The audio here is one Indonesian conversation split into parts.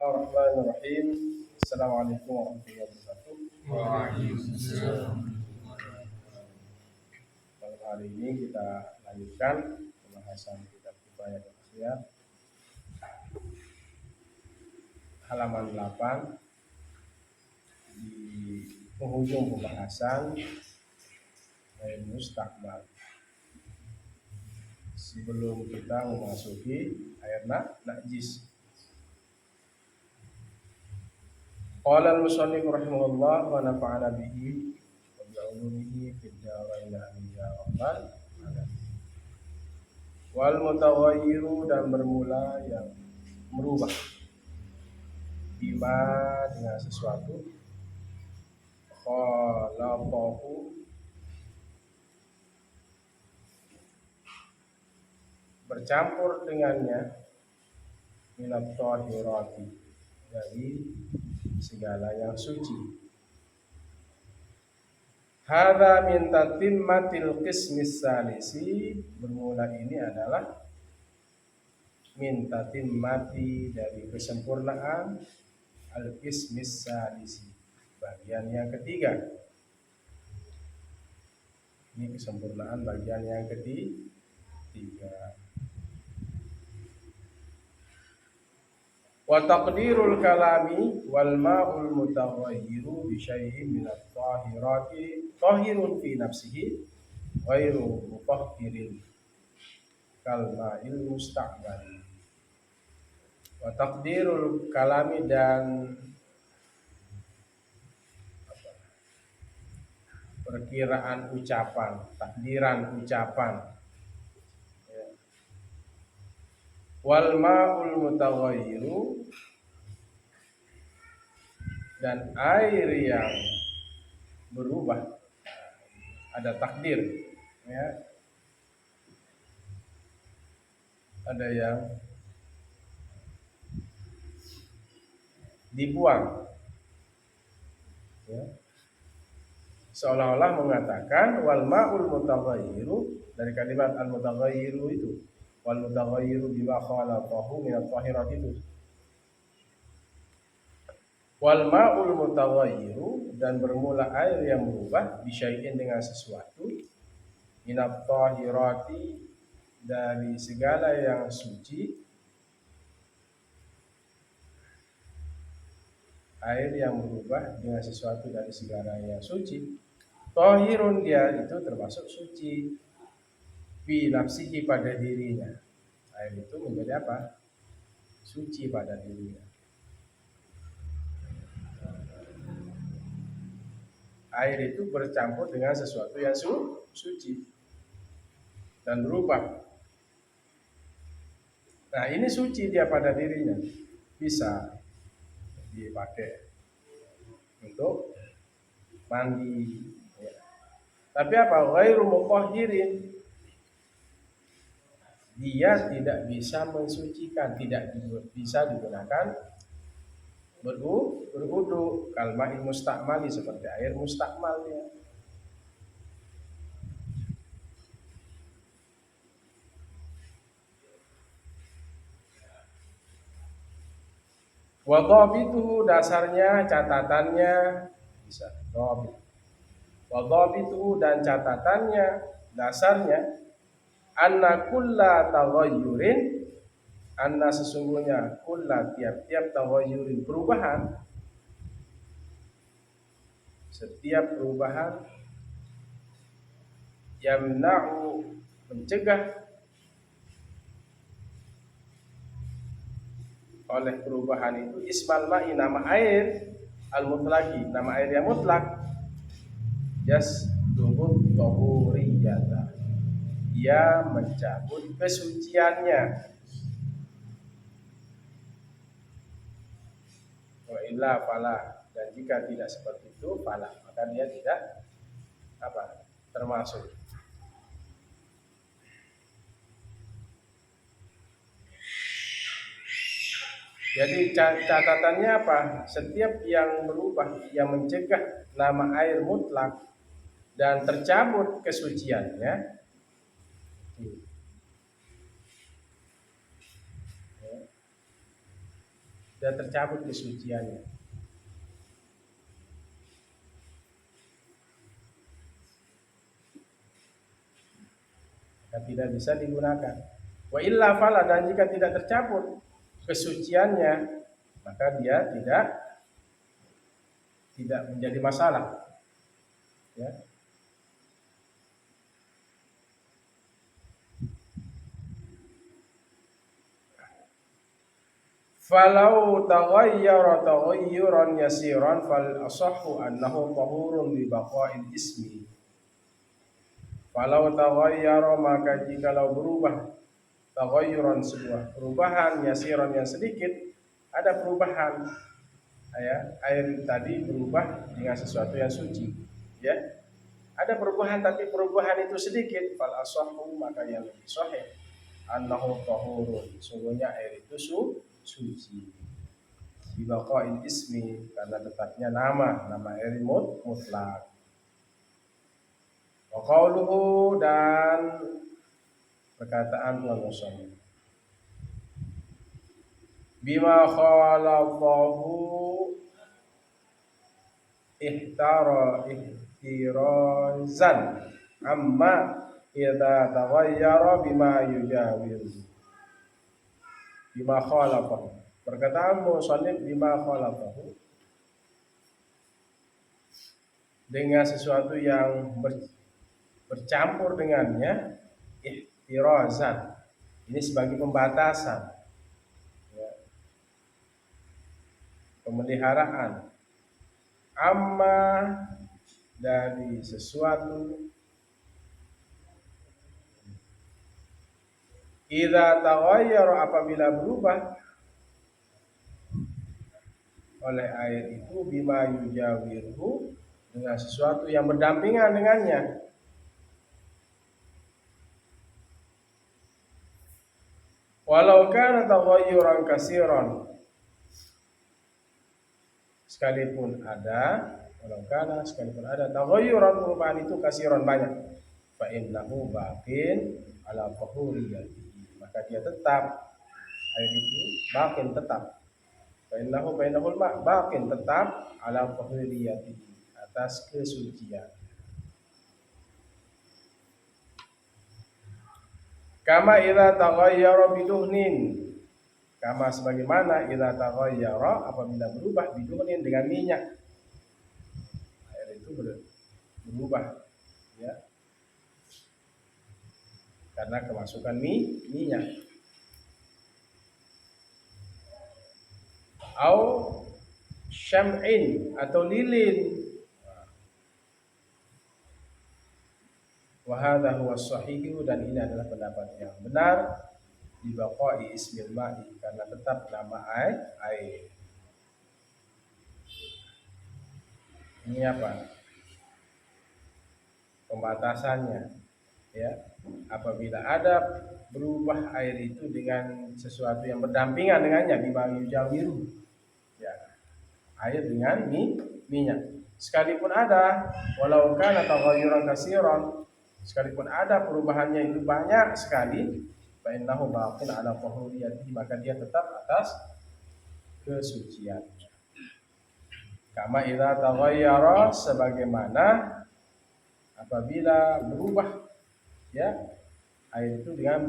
Bismillahirrahmanirrahim. Assalamualaikum warahmatullahi wabarakatuh. Waalaikumsalam. Pada hari ini kita lanjutkan pembahasan kitab Kifayatul Akhyar halaman 8 di penghujung pembahasan ayat mustakmal. Sebelum kita memasuki ayat najis. Qala al-musannif rahimahullah wa nafa'ana bihi wa bi'ulumihi fid dharain amin ya rabbal alamin. Wal mutaghayyiru dan bermula yang merubah bima dengan sesuatu khalaqahu bercampur dengannya minat thahirati dari segala yang suci. Hadza min tatimmatil qismis salisi, bermula ini adalah min tatimmati dari kesempurnaan al qismis salisi, bagian yang ketiga. Ini kesempurnaan bagian yang ketiga. Wa taqdirul kalami wal ma'ul mutaghayyiru bi syai'in min at-tahirati tahirun fi nafsihi ghairu mutahhirin kal ma'il musta'mal. Wa taqdirul kalami dan perkiraan ucapan, takdiran ucapan. Wal ma'ul mutaghayyiru dan air yang berubah, ada takdir ya. Ada yang dibuang ya. Seolah-olah mengatakan wal ma'ul mutaghayyiru, dari kalimat al mutaghayyiru itu, wal mutaghayyiru bima khalaqahu min at-tahirat itu. Wal ma'ul mutaghayyiru dan bermula air yang berubah bisyai'in dengan sesuatu min at-tahirati dari segala yang suci. Air yang berubah dengan sesuatu dari segala yang suci. Tahirun, dia itu termasuk suci. Fi nafsihi, pada dirinya. Air itu menjadi apa? Suci pada dirinya. Air itu bercampur dengan sesuatu yang suci dan berubah. Nah, ini suci dia pada dirinya, bisa dipakai untuk mandi ya. Tapi apa? Ghairu mutahhirin, dia tidak bisa mensucikan, tidak bisa digunakan berwudu kalma'il mustakmali, seperti air mustakmalnya. Wa dhabituhu, dasarnya, catatannya, bisa dhabit. Wa dhabituhu, dan catatannya, dasarnya, anna kulla taghayyurin, anna sesungguhnya kulla tiap-tiap taghayyurin perubahan, setiap perubahan, yamna'u mencegah, oleh perubahan itu ismal ma'i, nama air, al mutlaqi, nama air yang mutlak, yasdubut tahuriyata, dia mencabut kesuciannya. Wa illa fala, dan jika tidak seperti itu fala, maka dia tidak apa? Termasuk. Jadi catatannya apa? Setiap yang berubah, yang mencegah nama air mutlak dan tercabut kesuciannya, sudah tercabut kesuciannya. Dan tidak bisa digunakan. Wa illa fala, dan jika tidak tercabut kesuciannya, maka dia tidak menjadi masalah. Ya. Falau taghayyara taghayyuran yasiran fal asahhu annahu tahurun li baqa'il ismi. Falau taghayyara, maka jikalau berubah, taghayyuran sebuah perubahan, yasiran yang sedikit, ada perubahan, ya, air tadi berubah dengan sesuatu yang suci, ya. Ada perubahan tapi perubahan itu sedikit, fal asahhu, maka yang lebih sahih annahu tahurun, sungguhnya air itu suci. Bibaqa'il ismi, karena tetapnya nama air mutlak. Wa qauluhu, dan perkataan Tuhan Muhammad, bima khalafahu ihtirazan amma idza taghayyara bima yujawiru. Bima khalafahu, perkataan musannif bima khalafahu, dengan sesuatu yang bercampur dengannya, ihtirazan, ini sebagai pembatasan, ya, pemeliharaan, amma, dari sesuatu, idza taghayyara, apabila berubah oleh air itu, bima yujawiru, dengan sesuatu yang berdampingan dengannya. Walau kana taghayyuran katsiran, sekalipun ada taghayyuran, perubahan itu katsiran, banyak, fa innahu baqin ala tahuriyatihi, maka dia tetap, air itu baqin, tetap, fa innahu baqin, tetap, ala tahuriyatihi, atas kesucian. Kama idza taghayyara biduhnin, kama sebagaimana idza taghayyara, apabila berubah, biduhnin, dengan minyak, air itu berubah, ya, karena kemasukan minyak. Au syam'in, atau lilin. Wa hadha huwa shahihu, dan ini adalah pendapat yang benar, di baqa'i ismil ma'i, karena tetap nama air. Ini apa? Pembatasannya, ya. Apabila ada berubah air itu dengan sesuatu yang berdampingan dengannya, bima yujawiru, ya, air dengan minyak. Sekalipun ada, walau kana taghayyuran katsiran, sekalipun ada perubahannya itu banyak sekali, fa innahu baqin ala tahuriyatihi, maka dia tetap atas kesucian. Kama idza taghayyara, sebagaimana apabila berubah, ya, air itu dengan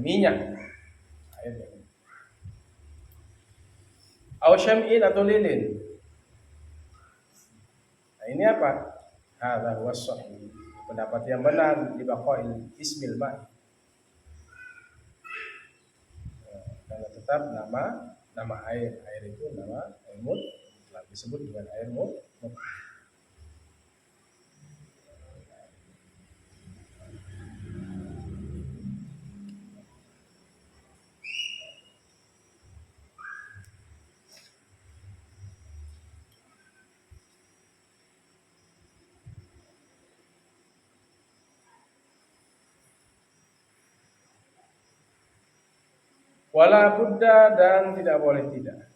minyak, air yang au syam'in, atau lilin. Nah, ini apa? Hadza huwa shahih, pendapat yang benar, di baqail ismil ma'i, karena tetap nama air itu nama air mutlak, disebut dengan air mutlak. Wala budda, dan tidak boleh tidak.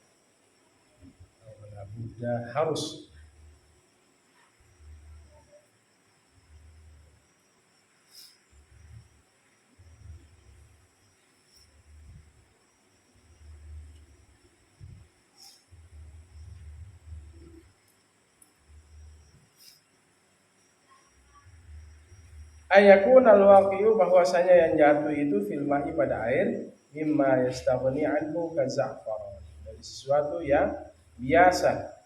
Wala budda, harus. Ayakun al-waqi'u, bahwasanya yang jatuh itu fil ma'i pada air, mimma yastaghni anhu kaza'faron, dari sesuatu yang biasa,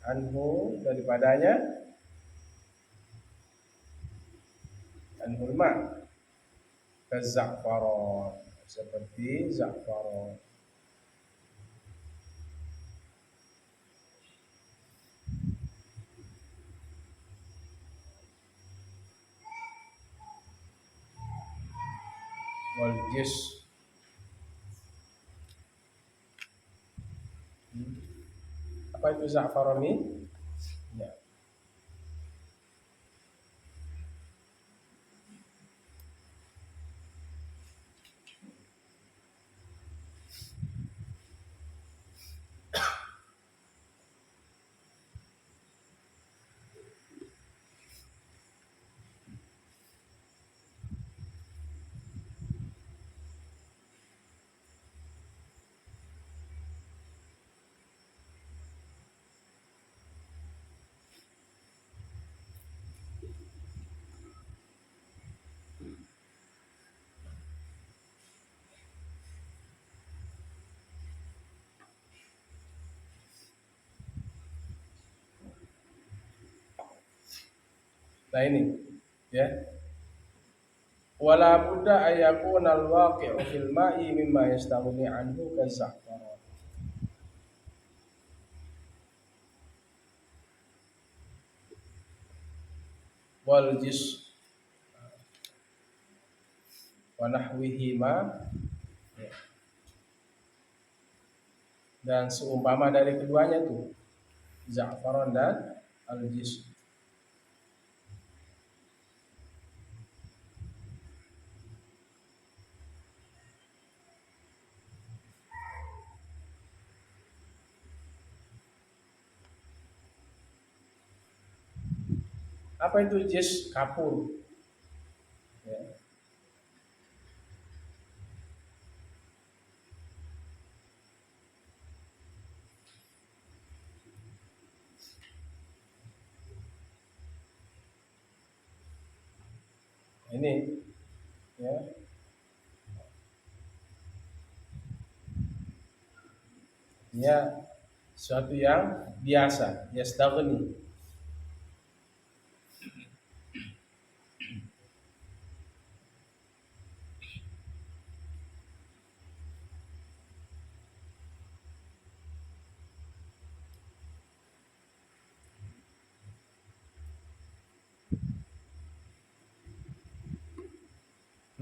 anhu daripadanya, anhul ma, kaza'faron, seperti za'faron. Wal jis. Apa itu za'faron ini? Ya. Nah ini, ya. Wala budda ayakun al-waqi'u fil ma'i mimma yastaghni anhu kaza'faron. Wal jis wa nahwihima, ya. Dan seumpama dari keduanya tuh, za'faron dan al-jis. Apa itu jis? Kapur, ya. Ini, ya. Ini sesuatu yang biasa, yastaghni.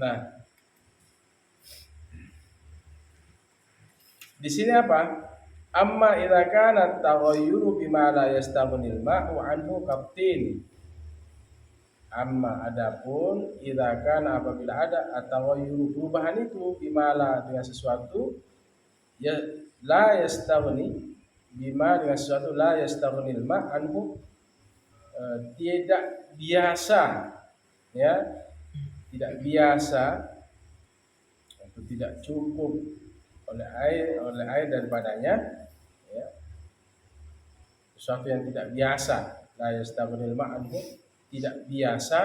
Nah, di sini apa? Amma idza kana taghayyuru bima la yastaghnil ma'u anhu kaptin. Amma adapun idza kana, apabila ada at-taghayyuru, perubahan itu, bima la, dengan sesuatu, ya, la yastaghni, bima, dengan sesuatu, la yastaghnil ma' anhu, tidak biasa, ya, tidak biasa atau tidak cukup oleh air daripadanya, ya, sesuatu yang tidak biasa, la yastaghnil ma' anhu, tidak biasa,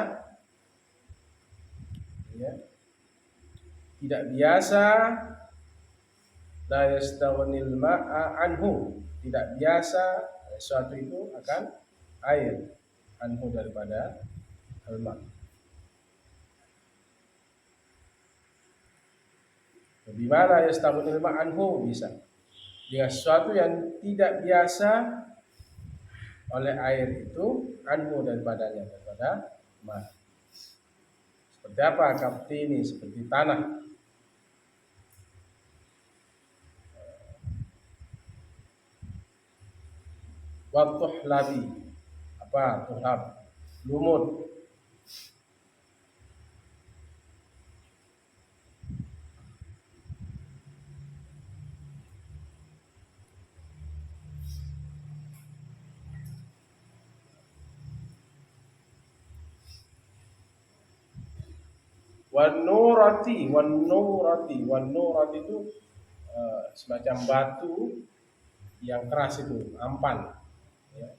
ya, tidak biasa, la yastaghnil ma'a anhu, tidak biasa sesuatu itu akan air, anhu daripada al-ma'. Bimana yastaghnil ma' anhu, bisa dengan sesuatu yang tidak biasa oleh air itu, anhu daripadanya, daripada ma'. Seperti apa? Kaptini, seperti tanah. Watuhlabi, apa? Tuhab, lumut. Wan-nurati, wan-nurati itu semacam batu yang keras itu, ampan, ya.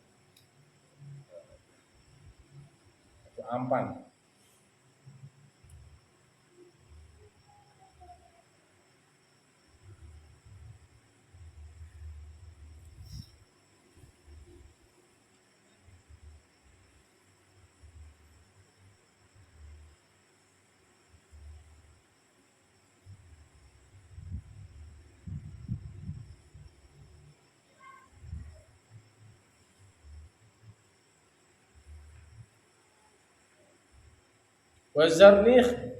Itu ampan. Wazarnikh,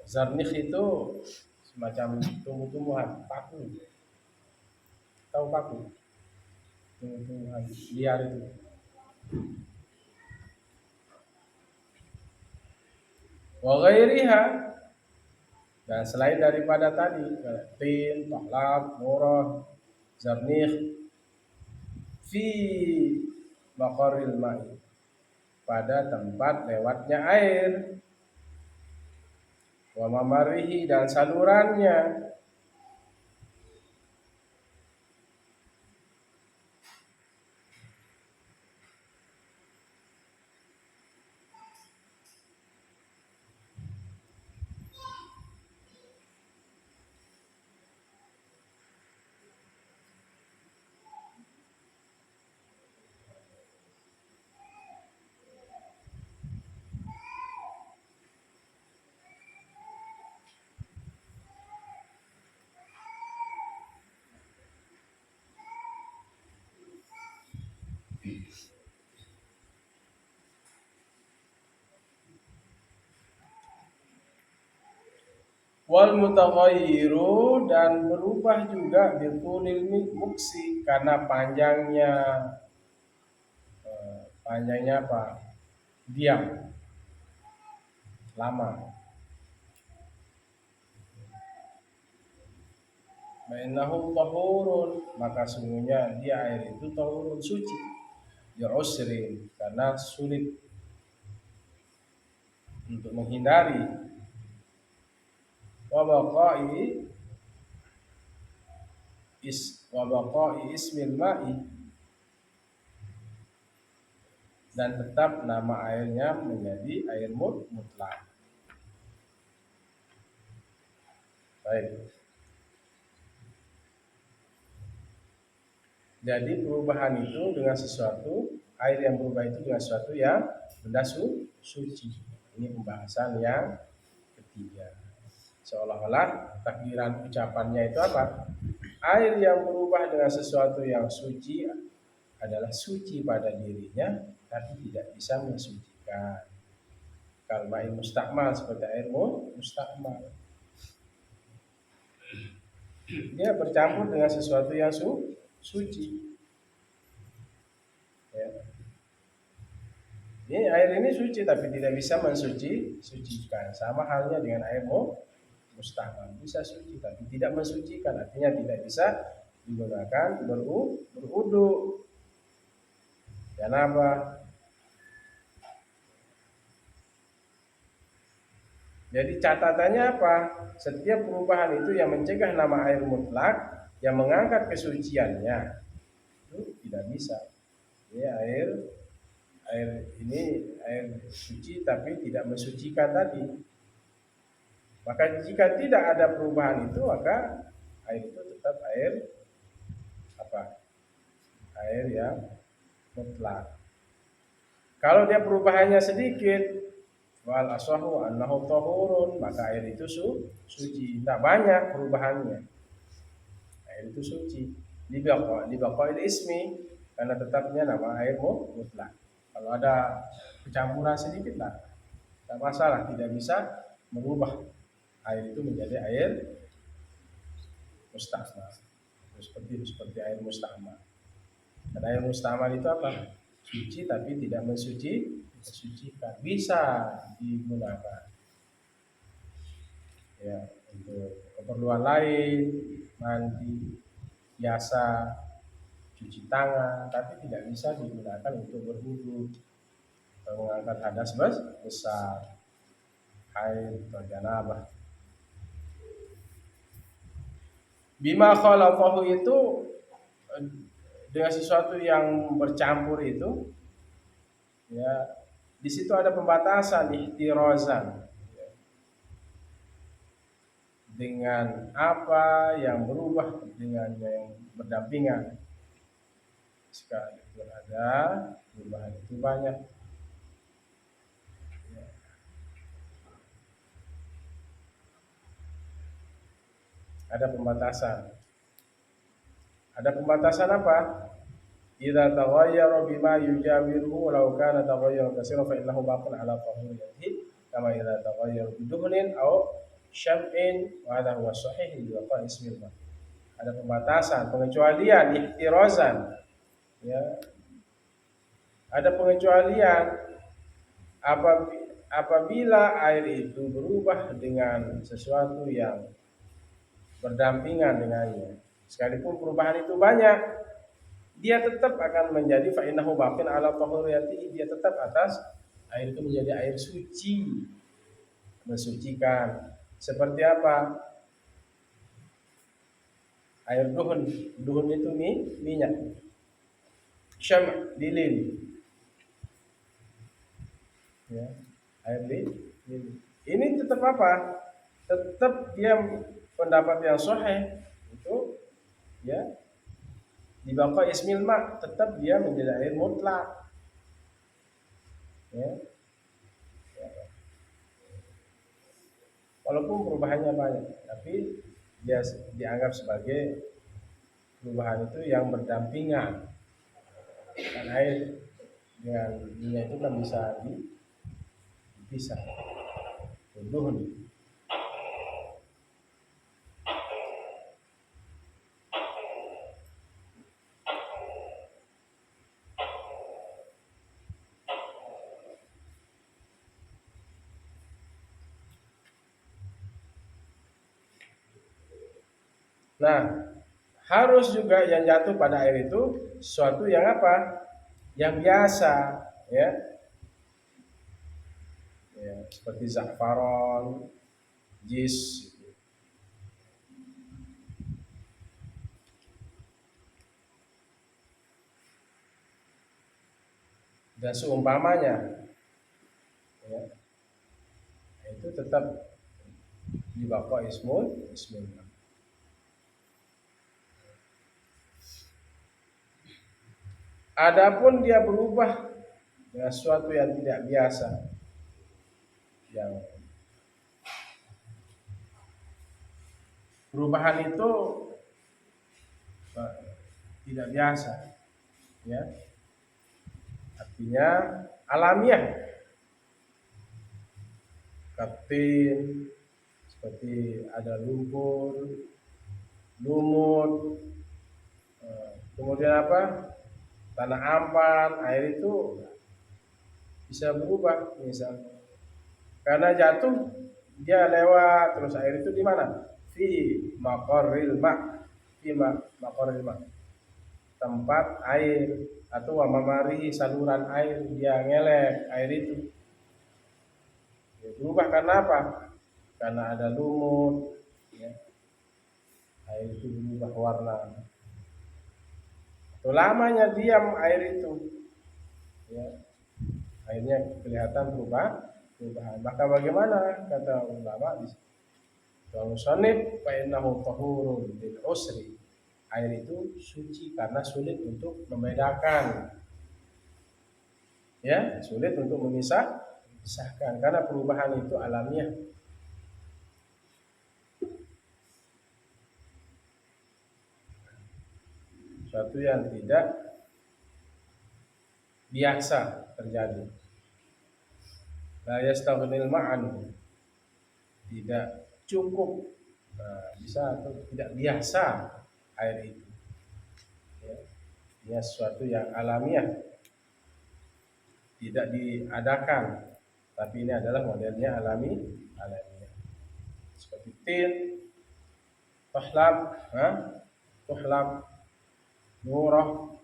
zarnikh itu semacam tumbuh-tumbuhan, paku. Tahu paku? Tumbuh-tumbuhan liar itu. Wa ghairiha, dan selain daripada tadi, tin, taklab, murah, zarnikh, fi maqarril ma'i, pada tempat lewatnya air, wa mamarihi, dan salurannya. Wal mutaghayyiru, dan berubah juga bitulil muksi, karena panjangnya apa? Diam lama. Bainahu tahurun, maka sungguhnya dia air itu tahurun, suci. Ya usrin, karena sulit untuk menghindari. Wa baqa'i ismil ma'i, dan tetap nama airnya menjadi air mutlak. Baik. Jadi perubahan itu dengan sesuatu, air yang berubah itu dengan sesuatu yang benda suci. Ini pembahasan yang ketiga. Seolah-olah takdiran ucapannya itu apa? Air yang berubah dengan sesuatu yang suci adalah suci pada dirinya, tapi tidak bisa mensucikan. Kalma'il mustakmal, seperti air mustakmal. Dia bercampur dengan sesuatu yang suci. Ya. Ini air ini suci tapi tidak bisa mensucikan. Sama halnya dengan air mustakmal, bisa suci tapi tidak mensucikan, artinya tidak bisa digunakan berwudu. Janabah. Jadi catatannya apa? Setiap perubahan itu yang mencegah nama air mutlak, yang mengangkat kesuciannya, itu tidak bisa. Ini air ini air suci tapi tidak mensucikan tadi. Maka jika tidak ada perubahan itu, maka air itu tetap air apa? Air yang mutlak. Kalau dia perubahannya sedikit, wal asahu annahu tahurun, maka air itu suci. Tidak banyak perubahannya, air itu suci. Dibaqa'il ismi, karena tetapnya nama air mutlak. Kalau ada kecampuran sedikit lah, tidak masalah, tidak bisa merubah air itu menjadi air mustakmal. Seperti air mustamal. Dan air mustamal itu apa? Suci tapi tidak mensucikan. Bisa digunakan ya untuk keperluan lain, mandi biasa, cuci tangan, tapi tidak bisa digunakan untuk berwudu atau mengangkat hadas besar, haid atau janabah. Bima khalaqahu itu dengan sesuatu yang bercampur itu, ya di situ ada pembatasan ihtirazan, dengan apa yang berubah dengan yang berdampingan. Sekali ada perubahan itu banyak. Ada pembatasan. Ada pembatasan apa? idza taghayyara bima yujawiruhu law kana taghayyuran katsiran fa innahu baqin ala tahuriyatihi kama idza taghayyara biduhnin aw syam'in wa hadha huwa sahih li waqa ismil ma. Ada pembatasan, pengecualian, ihtirazan, ya. Ada pengecualian apabila air itu berubah dengan sesuatu yang berdampingan dengannya. Sekalipun perubahan itu banyak, dia tetap akan menjadi fa innahu baqin ala tahuriyati, dia tetap atas air itu menjadi air suci, mensucikan. Seperti apa? Air duhun, duhun itu minyak. Syam' lilin. Ya, air lilin. Ini tetap apa? Tetap dia pendapat yang sahih itu, ya, di baqa ismil ma, tetap dia menjadi air mutlak. Ya. Walaupun perubahannya banyak, tapi dia dianggap sebagai perubahan itu yang berdampingan. Dan air dengan minyak itu kan bisa dipisah. Duhun. Nah, harus juga yang jatuh pada air itu sesuatu yang apa? Yang biasa, ya. Ya, seperti za'faron, jis, dan seumpamanya, ya. Itu tetap di baqa ismul. Adapun dia berubah dengan sesuatu yang tidak biasa, yang perubahan itu tidak biasa, ya, artinya alamiah, kapten, seperti ada lumpur, lumut, kemudian apa, tanah ampan, air itu bisa berubah, misal karena jatuh dia lewat, terus air itu di mana? Fi maqarril ma, maqarril ma, tempat air, atau mamarihi, saluran air, dia ngelek air itu. Ya, berubah karena apa? Karena ada lumut, ya. Air itu berubah warna. Atau lamanya diam air itu, ya, akhirnya kelihatan perubahan. Maka bagaimana kata ulama di musannif, fa innahu tahurun lil usri. Air itu suci karena sulit untuk membedakan. Ya, sulit untuk memisahkan karena perubahan itu alamiah. Suatu yang tidak biasa terjadi. La yastaghnil ma'an, tidak cukup, bisa atau tidak biasa air itu. Ya, ini sesuatu yang alamiah, tidak diadakan, tapi ini adalah modelnya alamiah. Seperti tin, tuhlab, tuhlab, murah,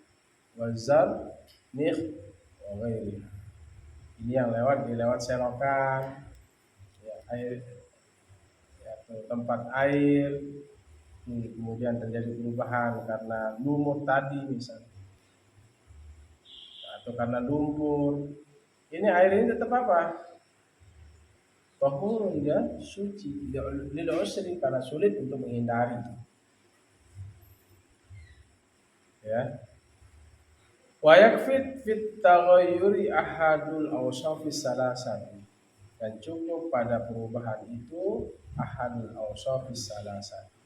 wazal, nikh, wa ghairiha. Ini yang dilewat selokan, ya, air, ya, atau tempat air, kemudian terjadi perubahan karena lumut tadi misalnya, atau karena lumpur. Ini air ini tetap apa? Tahurun, ya, suci, lil usri, karena sulit untuk menghindari. Ya. Wa yakfit fit taghayyuri ahadul awsafis salasati, dan cukup pada perubahan itu ahadul awsafis salasati,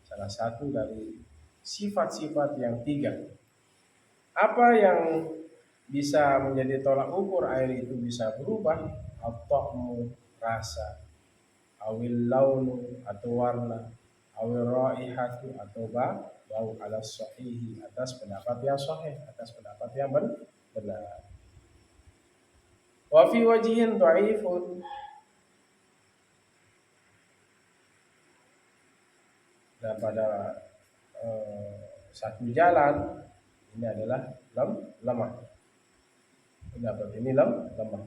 salah satu dari sifat-sifat yang tiga. Apa yang bisa menjadi tolak ukur air itu bisa berubah? At-ta'mu, rasa, awil launu atau warna, awil raihatu atau bau, ala sahihi, atas pendapat yang sahih, atas pendapat yang benar. Wa fi wajhin dhaifun, dan pada satu jalan ini adalah lemah. Pendapat ini lemah.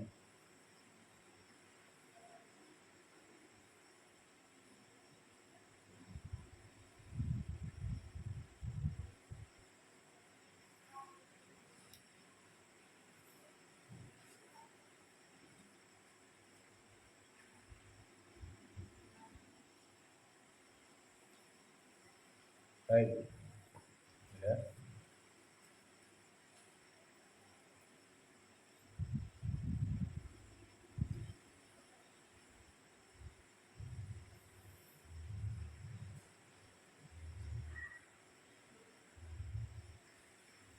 Baik. Ya.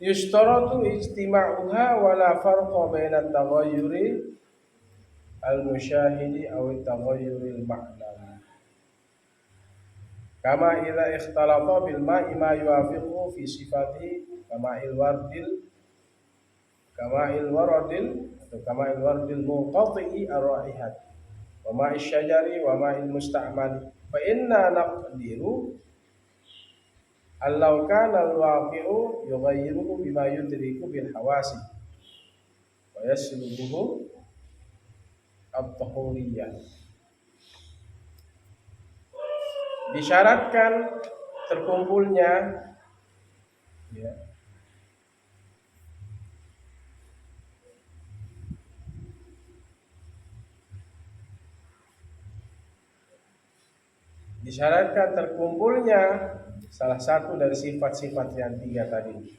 Yushtaratu ijtima'uha wa la farqa baina at-taghayyuri al-musyahidi aw at-taghayyuri al-ma'nawi. Kama idza ikhtalata bil ma'i ma yuwafiquhu fi sifatihi kama'il wardil muqati'i ar-raihat wa ma'i syajari wa ma'il musta'mali fa inna naqdiru allau kana al-waqi'u yughayyiruhu bima yudriku bil hawasi wa yaslubuhu at-tahuriyah. Disyaratkan terkumpulnya ya, disyaratkan terkumpulnya salah satu dari sifat-sifat yang tiga tadi.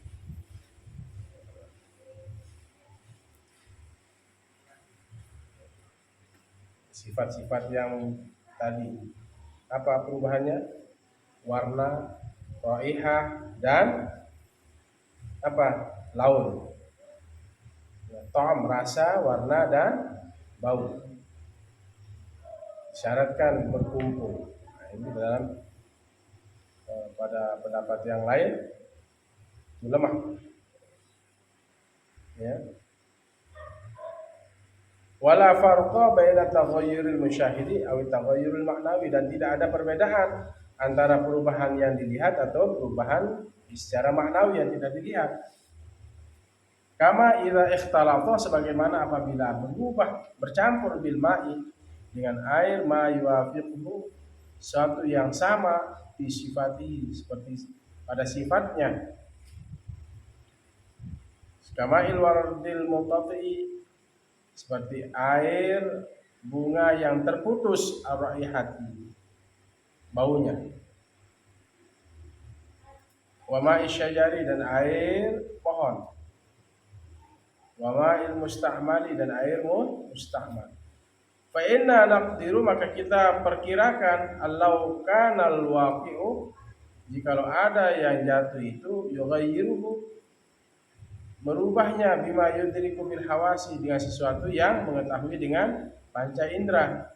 Sifat-sifat yang tadi. Apa perubahannya? Warna, raihah, dan apa? Laun. Ta'am, rasa, warna, dan bau. Disyaratkan berkumpul. Nah, ini dalam pada pendapat yang lain itu lemah. Ya. Wala farqa baina taghayyuril musyahidi aw taghayyuril ma'nawi, dan tidak ada perbedaan antara perubahan yang dilihat atau perubahan secara maknawi yang tidak dilihat. Kama idza ikhtalata, sebagaimana apabila berubah bercampur bil ma'i dengan air, ma yuwafiquhu, suatu yang sama di sifati, seperti pada sifatnya. Kama'il wardil muqati, seperti air bunga yang terputus ar-raihati, baunya. Wa ma'i syajari, dan air pohon. Wa ma'il musta'mali, dan air musta'mal. Fa inna naqdiru, maka kita perkirakan, allau kanal waqi'u, jikalau ada yang jatuh itu, yughayyiruhu, merubahnya, bima yudriku bil hawasi, dengan sesuatu yang mengetahui dengan panca indera.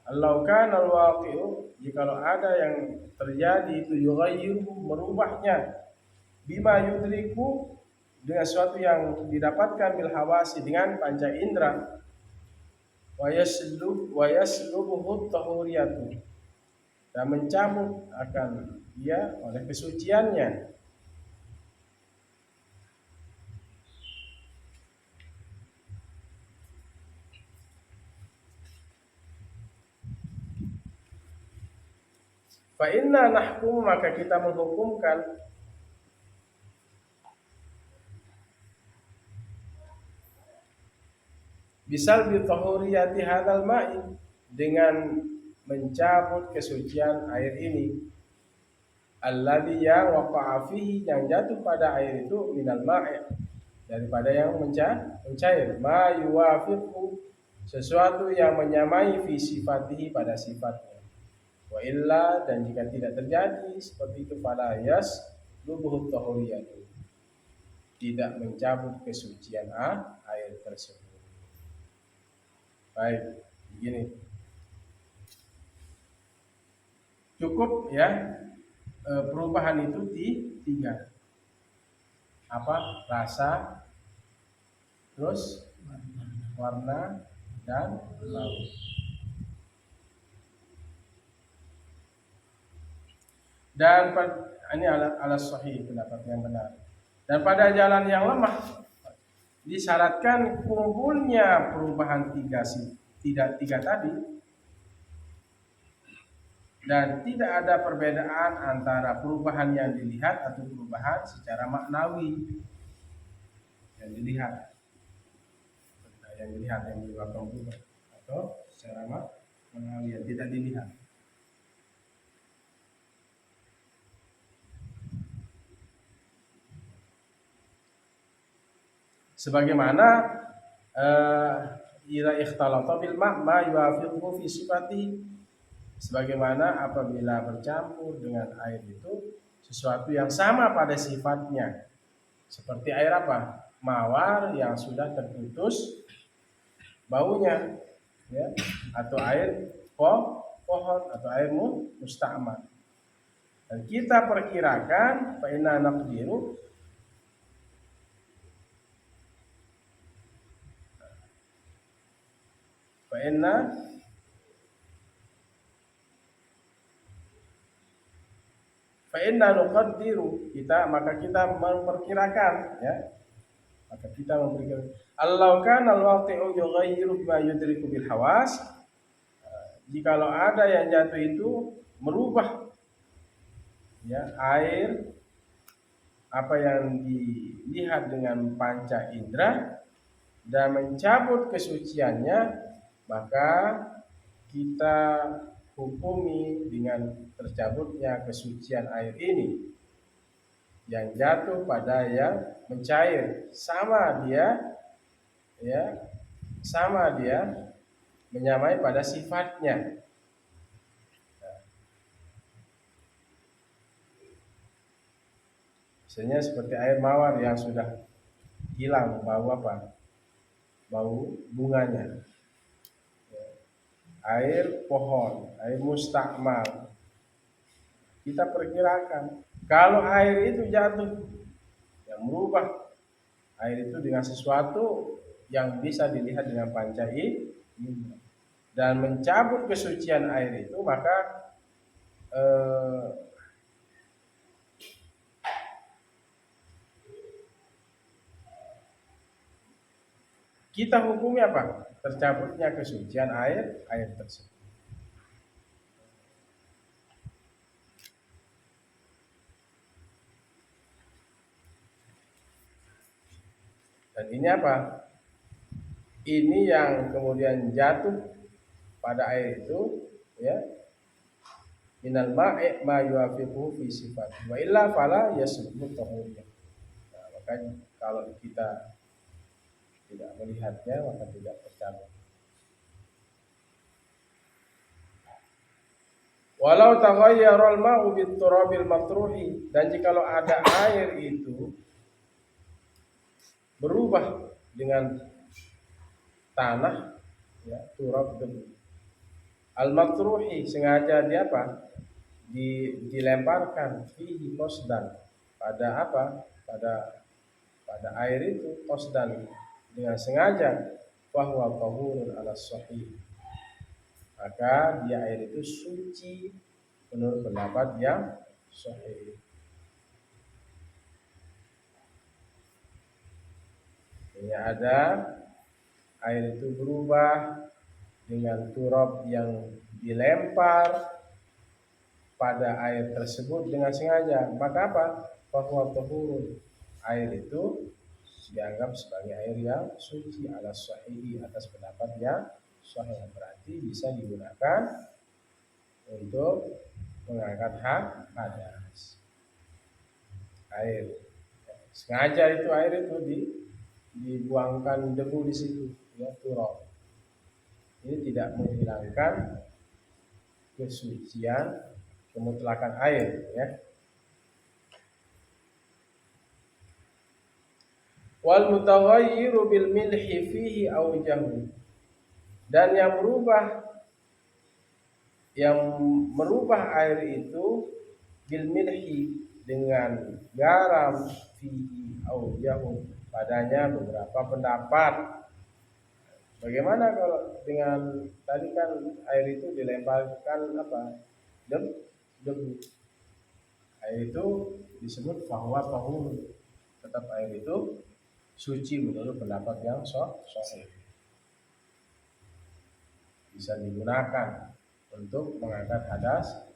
Allau kana al-waqi'u, jikalau ada yang terjadi itu, yughayyiruhu, merubahnya, bima yudriku, dengan sesuatu yang didapatkan bil hawasi, dengan panca indera, wa yaslubuhu tahuriyatu, dan mencabut akan dia oleh kesuciannya. Fa inna nahkum, maka kita menghukumkan, bisal bi tahuriyati hadzal ma'i, dengan mencabut kesucian air ini, alladzi ya waqa'a fihi, yang jatuh pada air itu, minal ma'i, daripada yang mencair, ma yuwafiqu, sesuatu yang menyamai fi sifatihi, pada sifatnya. Wa illa, dan jika tidak terjadi seperti itu, fala lubuhut tahuriyah, tidak mencabut kesucian air tersebut. Baik, begini. Cukup ya, perubahan itu tiga. Apa? Rasa, terus warna, dan bau. Dan ini ala sahih, pendapat yang benar. Dan pada jalan yang lemah disyaratkan kumpulnya perubahan tiga tadi, dan tidak ada perbedaan antara perubahan yang dilihat atau perubahan secara maknawi yang dilihat, yang menyebabkan berubah, atau secara maknawi yang tidak dilihat. Sebagaimana ila ikhtalata bil ma yuafiqhu fi sifatihi, sebagaimana apabila bercampur dengan air itu sesuatu yang sama pada sifatnya, seperti air apa? Mawar yang sudah terputus baunya, ya, atau air pohon atau air musta'mal. Dan kita perkirakan fa inna naqdiru nuqaddiru, maka kita memperkirakan, ya. Maka kita memperkirakan allau kana al-waqi'u yughayyiru ma yudriku bil hawas, jikalau ada yang jatuh itu merubah, ya, air apa yang dilihat dengan panca indera dan mencabut kesuciannya, maka kita hukumi dengan tercabutnya kesucian air ini yang jatuh pada yang mencair, sama dia menyamai pada sifatnya. Misalnya seperti air mawar yang sudah hilang bau apa? Bau bunganya. Air pohon, air mustakmal, kita perkirakan kalau air itu jatuh yang merubah air itu dengan sesuatu yang bisa dilihat dengan panca indera dan mencabut kesucian air itu, maka kita hukumi apa? Tercabutnya kesucian air tersebut. Dan ini apa? Ini yang kemudian jatuh pada air itu, ya, minal ma'i ma yuafiqu fi sifat wa illa fala yasbut tahuriyah. Nah, maka kalau kita tidak melihatnya maka tidak tercabut. Walau taghayyara al-ma'u bit-turabil matruhi, dan jikalau ada air itu berubah dengan tanah, ya, turab debu. Al-matruhi sengaja dia apa? Dilemparkan fihi qasdan, pada apa? Pada air itu qasdan, dengan sengaja, bahwa tahurun ala sahih, maka dia air itu suci menurut pendapat yang sahih. Ini ada air itu berubah dengan turab yang dilempar pada air tersebut dengan sengaja, maka apa? Bahwa tahurun, air itu dianggap sebagai air yang suci ala sahih, atas pendapat yang sahih, berarti bisa digunakan untuk mengangkat hadas. Air sengaja itu air itu dibuangkan debu di situ, ya, turab. Ini tidak menghilangkan kesucian kemutlakan air, ya. Wal mutaghayyiru bil milhi fihi aujahu, dan yang merubah air itu bil milhi dengan garam, fihi aujahu, padanya beberapa pendapat. Bagaimana kalau dengan tadi kan air itu dilemparkan apa? Debu. Air itu disebut bahwa tahur, tetap air itu suci menurut pendapat yang sahih. Bisa digunakan untuk mengangkat hadas,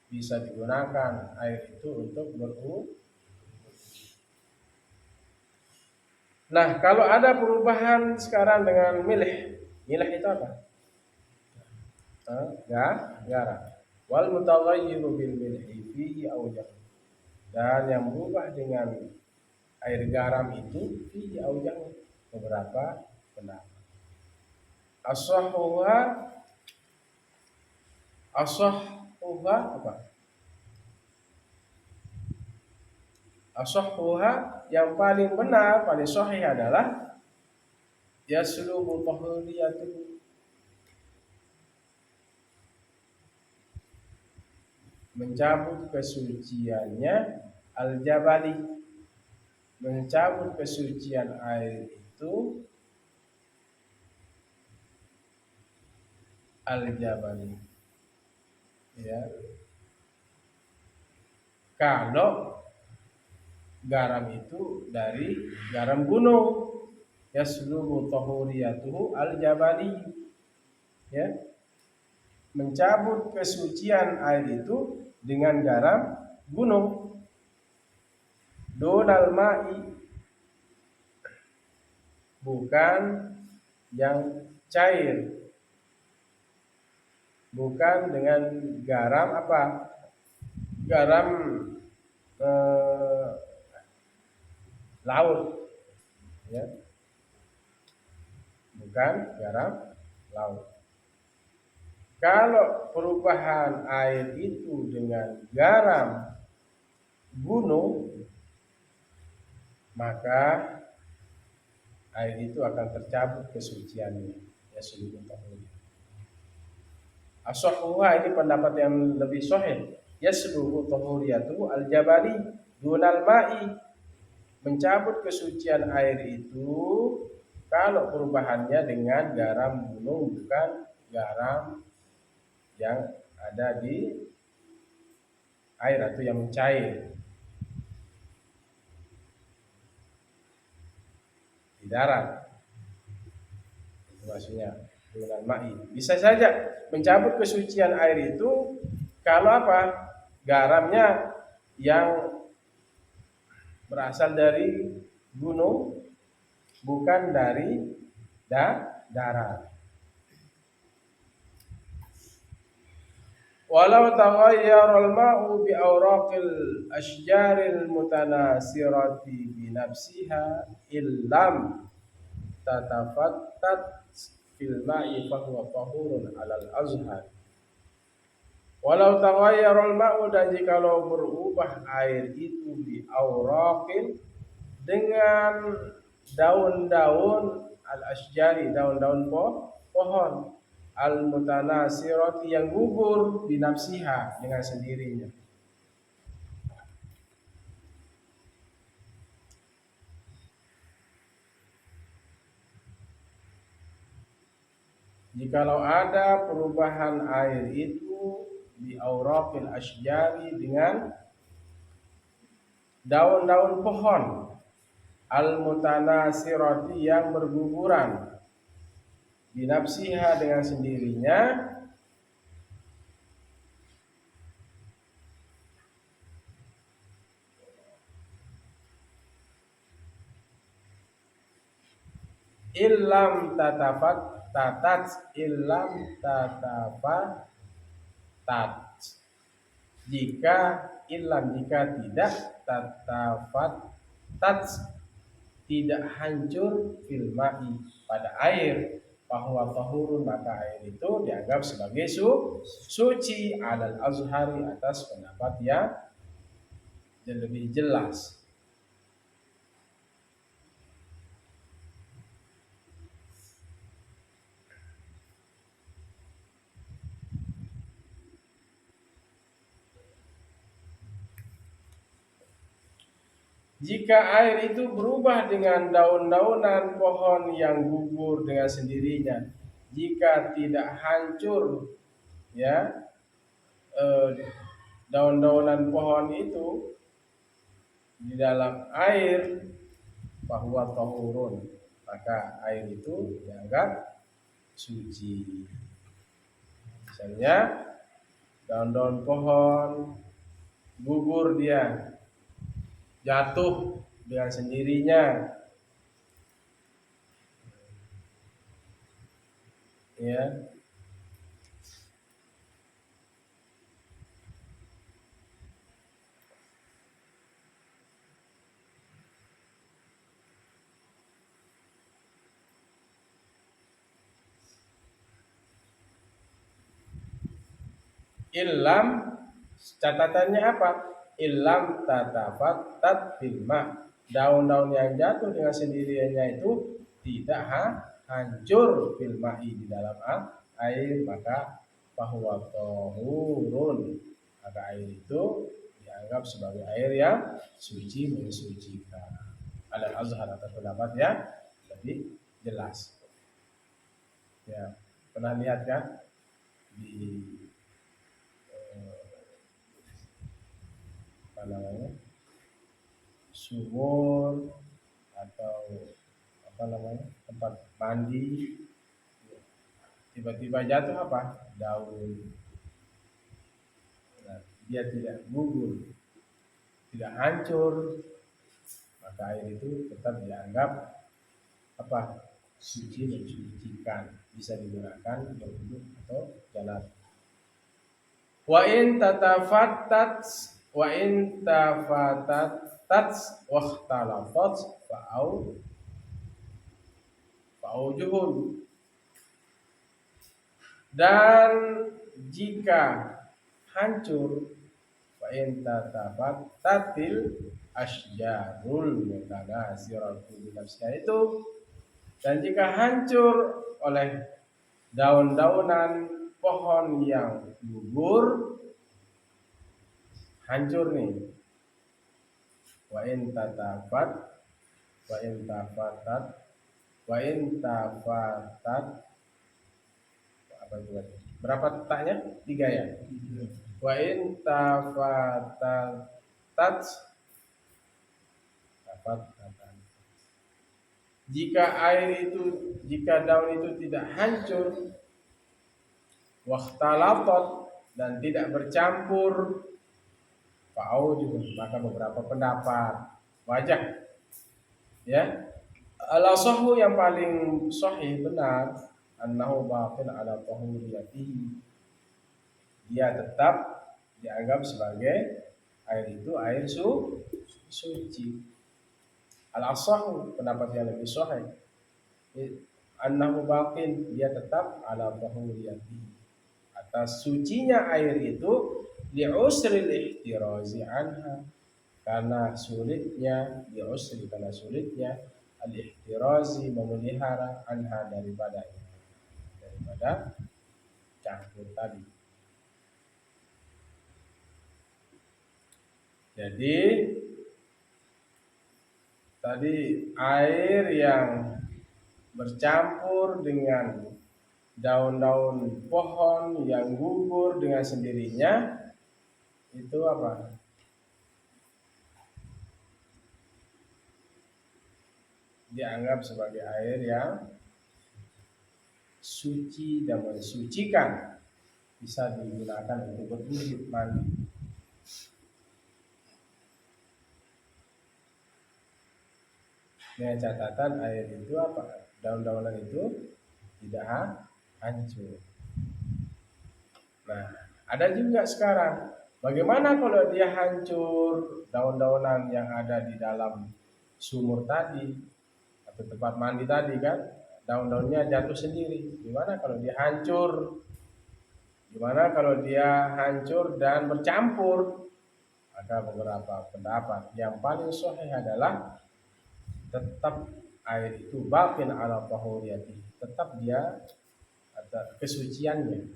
bisa digunakan air itu untuk berwudu. Nah, kalau ada perubahan sekarang dengan milih itu apa? Garam. Wal mutaghayyiru bil milhi fihi aujah, dan yang berubah dengan air garam itu fihi aujah, beberapa pendapat. Asahhuha apa? Asahhuha yang paling benar, paling sahih adalah yaslubu tahuriyatu, mencabut kesuciannya al-jabali, mencabut kesucian air itu al-jabali, ya. Kalau garam itu dari garam gunung, yaslubu tahuriyatuhu al-jabali, ya, mencabut kesucian air itu dengan garam gunung. Donal ma'i, bukan yang cair, bukan dengan garam apa? Garam laut, ya, bukan garam laut. Kalau perubahan air itu dengan garam gunung, maka air itu akan tercabut kesuciannya, ya, seluruh tahunnya. As-sahhuha, ini pendapat yang lebih sahih, yasluhu tahuriyatu al-jabali dunal ma'i, mencabut kesucian air itu kalau perubahannya dengan garam gunung, bukan garam yang ada di air atau yang mencair di darat. Itu maksudnya dengan ma'i. Bisa saja mencabut kesucian air itu kalau apa? Garamnya yang berasal dari gunung, bukan dari darat. Walau taghayyara al-ma'u bi awraqil ashjaril mutanasirati bi nafsiha illam tatafattat fil ma'i fa huwa tahurun 'alal azhar. Walau taghayyara al-ma'u, dan jikalau berubah air itu bi awraqin, dengan daun-daun al-ashjari, daun-daun pohon, al-mutanasirati, yang gugur, binafsiha, dengan sendirinya. Jikalau ada perubahan air itu bi auraqil ashjari, dengan daun-daun pohon, al-mutanasirati, yang berguguran, binafsiha, dengan sendirinya, illam tatafattat, jika tidak tatafattat, tidak hancur fil ma'i, pada air, bahwa tahurun, maka air itu dianggap sebagai suci, alal azhari, atas pendapat yang lebih jelas. Jika air itu berubah dengan daun-daunan pohon yang gugur dengan sendirinya, jika tidak hancur ya eh, daun-daunan pohon itu di dalam air, bahwa tahurun, maka air itu dianggap suci. Misalnya daun-daun pohon gugur, dia jatuh dengan sendirinya, ya. Ilam, catatannya apa? Ilam tatafattat filma. Daun-daun yang jatuh dengan sendiriannya itu tidak hancur filma'i di dalam air, maka bahwa tohurun, maka air itu dianggap sebagai air yang suci, mensucikan. Al Azhar atau pendapat yang lebih jelas. Ya, pernah lihat kan di apa namanya, sumur atau apa namanya, tempat mandi, tiba-tiba jatuh apa, daun. Nah, dia tidak gugur, tidak hancur, maka air itu tetap dianggap apa, suci, mensucikan, bisa digunakan berwudu atau jalan. Wa in tatafattat wa in tafatattat wahtalafat fa'aujuhun. Dan jika hancur, wa in tatafattatil asjarul mutanasiratu binafsiha itu, dan jika hancur oleh daun-daunan pohon yang gugur, hancur nih. Wa in tatafat wa in tafatat wa in tafatat, apa itu tadi? Berapa taknya? 3 ya. Wa in tafatat tafat. Jika air itu, jika daun itu tidak hancur, waqtalafat, dan tidak bercampur, juga, maka beberapa pendapat wajah, ya. Al-asahu, yang paling sahih, benar, annahu baqin ala tahuriyatihi, dia tetap dianggap sebagai air itu air suci. Al-asahu, pendapat yang lebih sahih, annahu baqin, dia tetap ala tahuriyatihi, atas sucinya air itu, li'usril ihtirazi anha, karena sulitnya, karena sulitnya al-ihtirazi, memelihara, anha, daripada campur tadi. Jadi tadi air yang bercampur dengan daun-daun pohon yang gugur dengan sendirinya, itu apa? Dianggap sebagai air yang suci dan mensucikan, bisa digunakan untuk berwudu, mandi. Dengan catatan air itu apa? Daun-daunan itu tidak hancur. Nah, ada juga sekarang, bagaimana kalau dia hancur daun-daunan yang ada di dalam sumur tadi atau tempat mandi tadi kan, daun-daunnya jatuh sendiri. Gimana kalau dia hancur? Gimana kalau dia hancur dan bercampur? Ada beberapa pendapat. Yang paling sahih adalah tetap air itu baqin ala tahuriyati, tetap dia ada kesuciannya.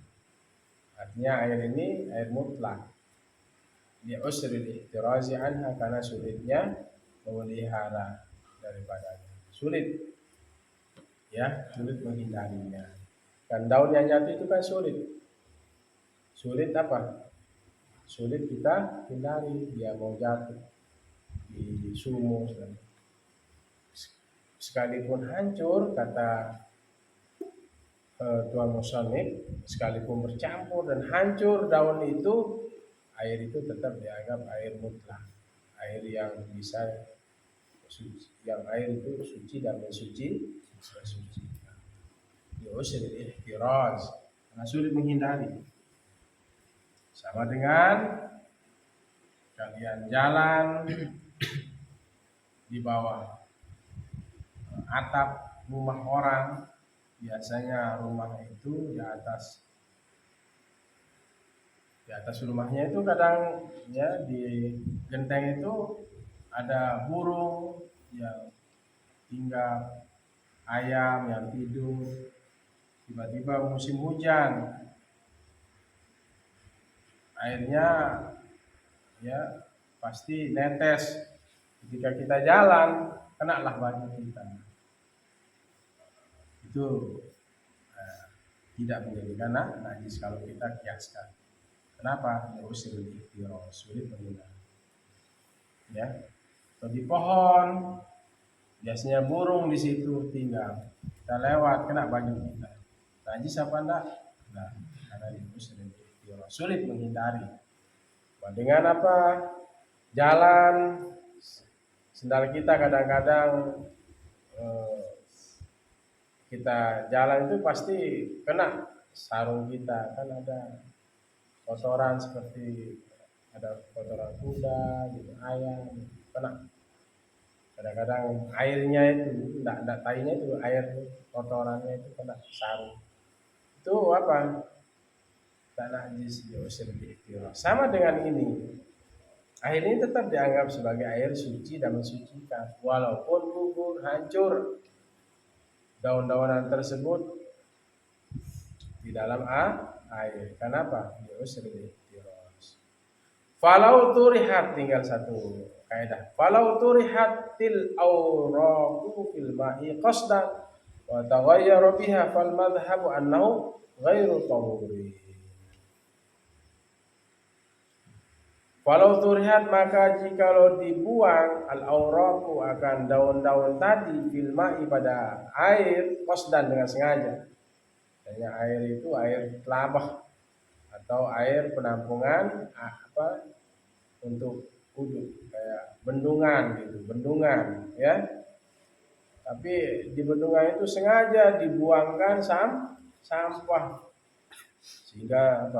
Artinya air ini air mutlak, li usril ihtirazi anha, karena sulitnya memelihara daripadanya. Sulit, ya, sulit menghindarinya. Kan daun yang jatuh itu kan sulit. Sulit apa? Sulit kita hindari, dia mau jatuh di sumur. Sekalipun hancur, kata Tuan Musonib, sekalipun bercampur dan hancur daun itu, air itu tetap dianggap air mutlak, air yang bisa suci, yang air itu suci dan mensuci. Yusril ihtiraz, karena sulit menghindari. Sama dengan kalian jalan di bawah atap rumah orang, biasanya rumah itu di atas rumahnya itu kadang ya di genteng itu ada burung yang tinggal, ayam yang tidur. Tiba-tiba musim hujan, airnya ya pasti netes. Ketika kita jalan, kenalah baju kita. Itu tidak menjadi najis kalau kita kiaskan. Kenapa? Ya sulit menghindari. Ya, atau di pohon, biasanya burung di situ tinggal. Kita lewat, kena baju kita. Najis apa enggak? Nah, karena itu sulit menghindari. Dengan apa? Jalan, sendal kita kadang-kadang kita jalan itu pasti kena sarung kita, kan ada kotoran seperti ada kotoran kuda, gitu, ayam, kena. Kadang-kadang airnya itu, enggak tainya itu, air kotorannya itu kena sarung. Itu apa? Tak najis, sama dengan ini. Air ini tetap dianggap sebagai air suci dan mensucikan, walaupun gugur, hancur daun-daunan tersebut di dalam air. Kenapa? Falau turihat, tinggal satu kaidah. Falau turihat til awraqu fil ma'i qasdan wa taghayyara biha fal madhhabu annahu ghairu tahuri. Falau turihat, maka jikalau dibuang al-awraqu akan daun-daun tadi fil ma'i pada air qasdan dengan sengaja. Hanya air itu air telabah atau air penampungan untuk wudhu, kayak bendungan gitu, bendungan ya. Tapi di bendungan itu sengaja dibuangkan sampah sehingga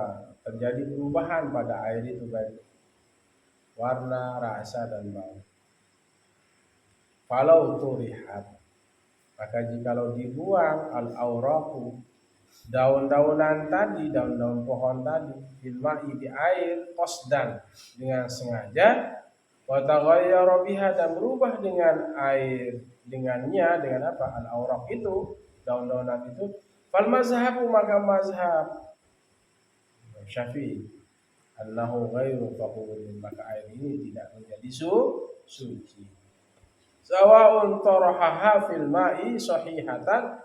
terjadi perubahan pada air itu, baik warna, rasa dan bau. Falau turihat, maka jikalau dibuang al-awraqu, daun-daunan tadi, daun-daun pohon tadi, filma'i di air, qasdan dengan sengaja, wa taghayyara biha, dan berubah dengan air, dengannya, dengan apa? Al-awraq itu, daun-daunan itu, fal mazhabu, maka mazhab Syafi'i, annahu ghairu tahurin, maka air ini tidak menjadi suci. Sawa'un tarahaha fil ma'i sahihatan,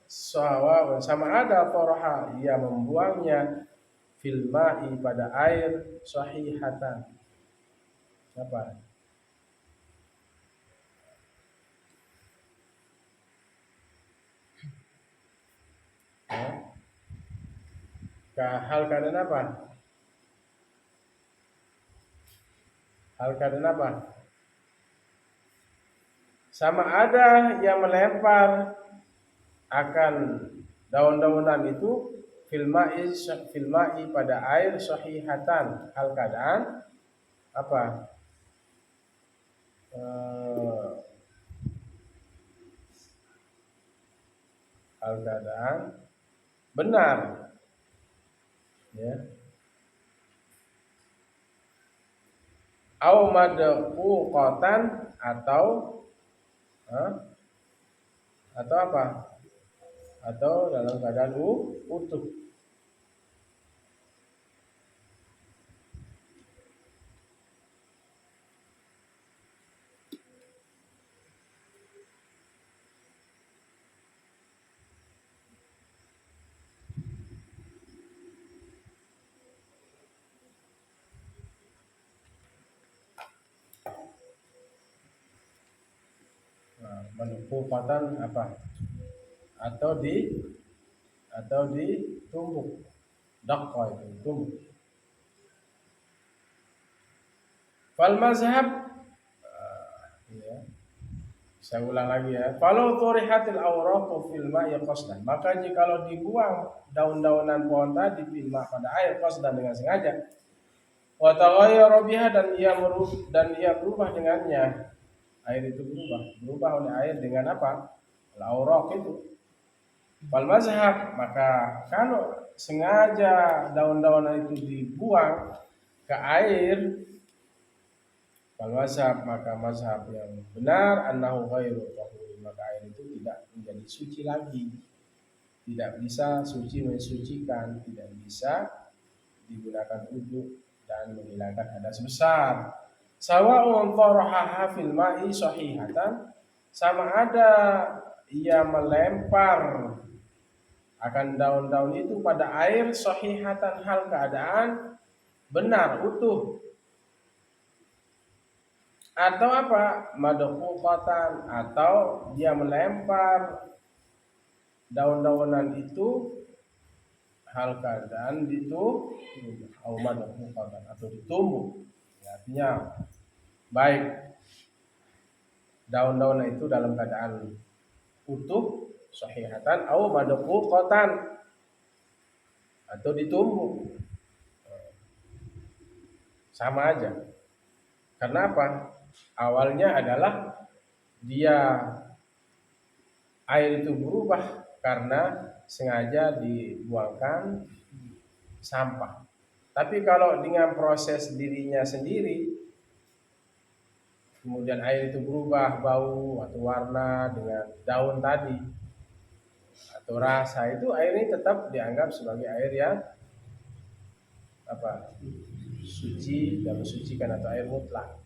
sama ada taraha, ia membuangnya fil ma'i pada air sahihatan. Apa? Hal keadaan apa? Hal keadaan apa? Sama ada yang melempar akan daun-daunan itu fil ma'i pada air sahihatan, hal keadaan apa? Hal keadaan benar, ya. Au madquqatan, atau apa? Atau dalam keadaan utuh. Manqubatan apa? Atau ditumbuk. Daqqa itu tumbuk. Fal mazhab ya. Saya ulang lagi ya. Kalau turihatil awraqu fil ma'i qasdan, maka jikalau dibuang daun-daunan pohon tadi fil ma' pada air qasdan dengan sengaja, wa taghayyara biha dan ia berubah dengannya. Air itu berubah oleh air dengan apa? Al-awraq itu. Fal mazhab, maka kalau sengaja daun-daunan itu dibuang ke air, fal mazhab, maka mazhab yang benar annahu ghairu tahur, maka air itu tidak menjadi suci lagi, tidak bisa suci mensucikan, tidak bisa digunakan wudhu dan menghilangkan hadas besar. Sawa'un tarahaha fil ma'i sahihatan, sama ada ia melempar akan daun-daun itu pada air sahihatan, hal keadaan benar utuh, atau apa? Madquqatan, atau dia melempar daun-daunan itu hal keadaan itu madquqatan atau ditumbuk. Artinya baik daun-daunan itu dalam keadaan utuh sahihatan atau madquqatan atau ditumbuk. Sama aja. Karena apa? Awalnya adalah dia air itu berubah karena sengaja dibuangkan sampah. Tapi kalau dengan proses dirinya sendiri, kemudian air itu berubah bau atau warna dengan daun tadi atau rasa, itu air ini tetap dianggap sebagai air yang apa? Suci dan mensucikan atau air mutlak.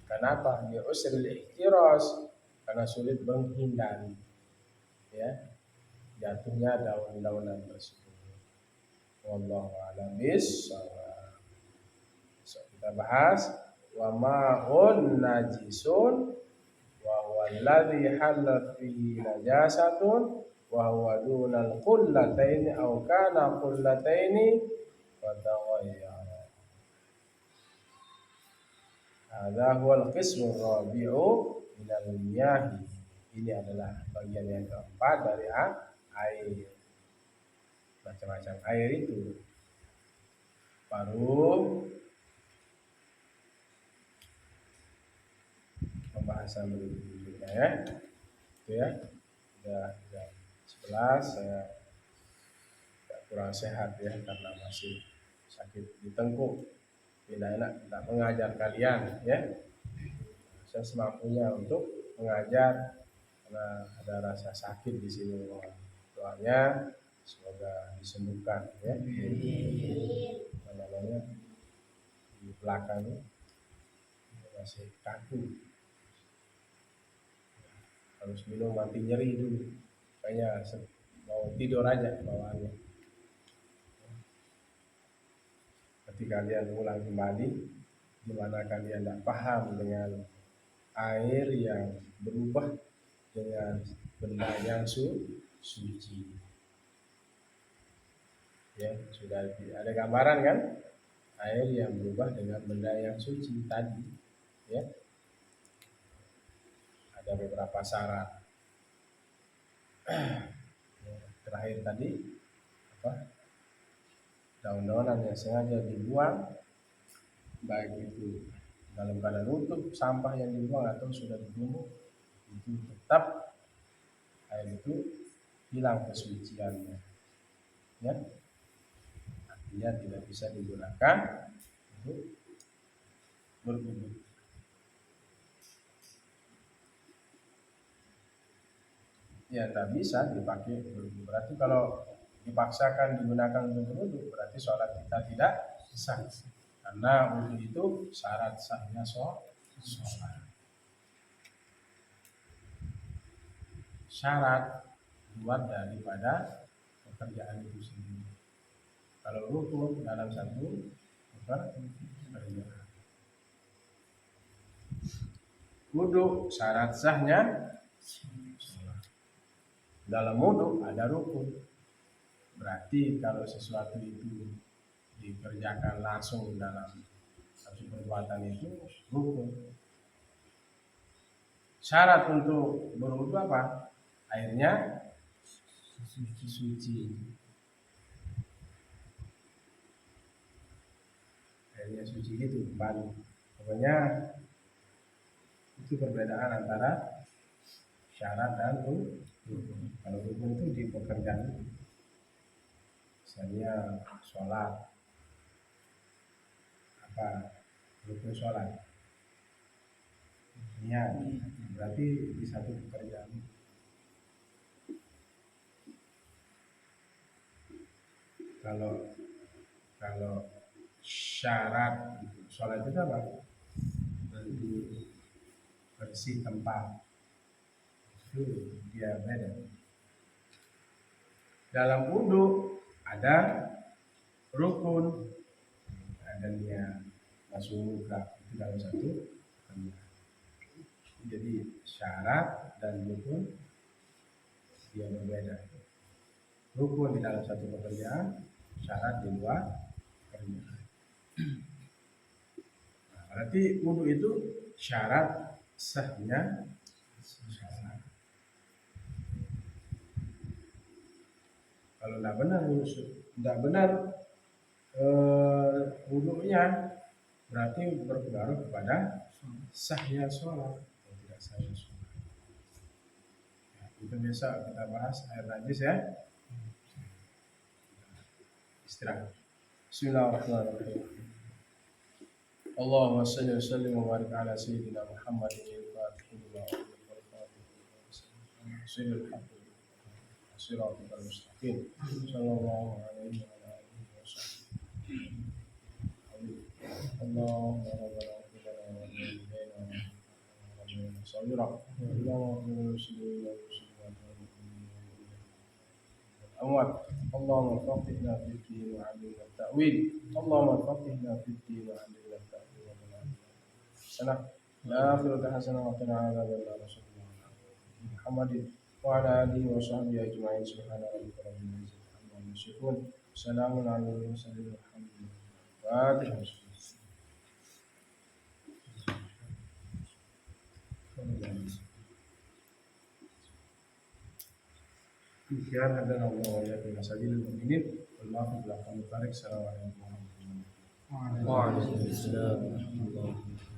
Kenapa? Dia usril ihtiras, karena sulit menghindari ya jatuhnya daun-daunan tersebut. Wallahu a'lam bishawab. So, kita bahas wa ma'un najisun wa huwa alladhi halat fihi najasatun wa huwa dunal qullataini aw kana qullataini wa taghayyara. Hadza huwal qismur rabi'u minal miyahi. Ini adalah bagian yang keempat dari air. Macam-macam air itu. Baru pembahasan berikutnya ya. Itu ya. Sudah jam 11, saya kurang sehat ya karena masih sakit di tengkuk. Tidak enak tidak mengajar kalian ya. Saya semampunya untuk mengajar karena ada rasa sakit di sini. Doanya semoga disembuhkan ya. Namanya di belakang masih kaku. Harus minum anti nyeri dulu. Kayaknya mau tidur aja bawaannya. Ketika kalian ulang kembali, di mana kalian tidak paham dengan air yang berubah dengan benda yang suci. Ya, sudah ada gambaran kan? Air yang berubah dengan benda yang suci tadi. Ya. Ada beberapa syarat. Terakhir tadi apa? Daun-daunan yang sengaja dibuang, baik itu dalam keadaan utuh sampah yang dibuang atau sudah ditumbuk, itu tetap air itu hilang kesuciannya, ya, artinya tidak bisa digunakan untuk berwudu. Ya, tidak bisa dipakai berwudu. Berarti kalau dipaksakan digunakan untuk berwudu, berarti sholat kita tidak sah. Karena wudu itu syarat sahnya sholat. Syarat luar daripada pekerjaan itu sendiri. Kalau rukun dalam satu pekerjaan. wudu, syarat sahnya sholat. Dalam wudu ada rukun. Berarti kalau sesuatu itu dikerjakan langsung dalam satu perbuatan itu rukun. Syarat untuk berwudu apa? Airnya suci. Airnya suci gitu, kembali. Pokoknya itu perbedaan antara syarat dan rukun. Kalau rukun itu di pekerjaan, misalnya sholat, apa rukun sholat, niat, berarti di satu pekerjaan. Kalau syarat sholat itu apa? Bersih tempat, itu dia beda. Dalam wudu ada rukun, ada niat, masuk muka, itu dalam satu pekerjaan. Jadi syarat dan rukun dia berbeda. Rukun di dalam satu pekerjaan, syarat di luar pekerjaan. Nah, berarti wudu itu syarat sahnya sholat. Kalau tidak benar wudunya, berarti berpengaruh kepada sahnya sholat atau tidak sahnya sholat. Ya, itu besok kita bahas air najis ya. Istirahat. Bismillahirrahmanirrahim. Allahumma salli wa sallim wa barik ala sayyidina Muhammadin al-Fatih lima ughliqa wal khatimi lima sabaqa sirrul haqqi siratal mustaqim sallallahu alaihi wa alihi wasallam. Allahumma rabbana ighfir lana wa liwalidayna wa lil muslimin Allahumma salli wa sallim الأموات اللهم فقهنا في الدين وعلمنا التأويل اللهم فقهنا في الدين وعلمنا التأويل حسنة الآخرة حسنة وقنا عذاب النار صلى الله على محمد وعلى آله وصحبه أجمعين سبحان ربك رب العزة عما يصفون سلام على المرسلين والحمد لله فاتحة. Demikian adalah Allah ya bila sajil mukminin wallahu a'lam. Assalamualaikum warahmatullahi wabarakatuh. Waalaikumsalam warahmatullahi wabarakatuh.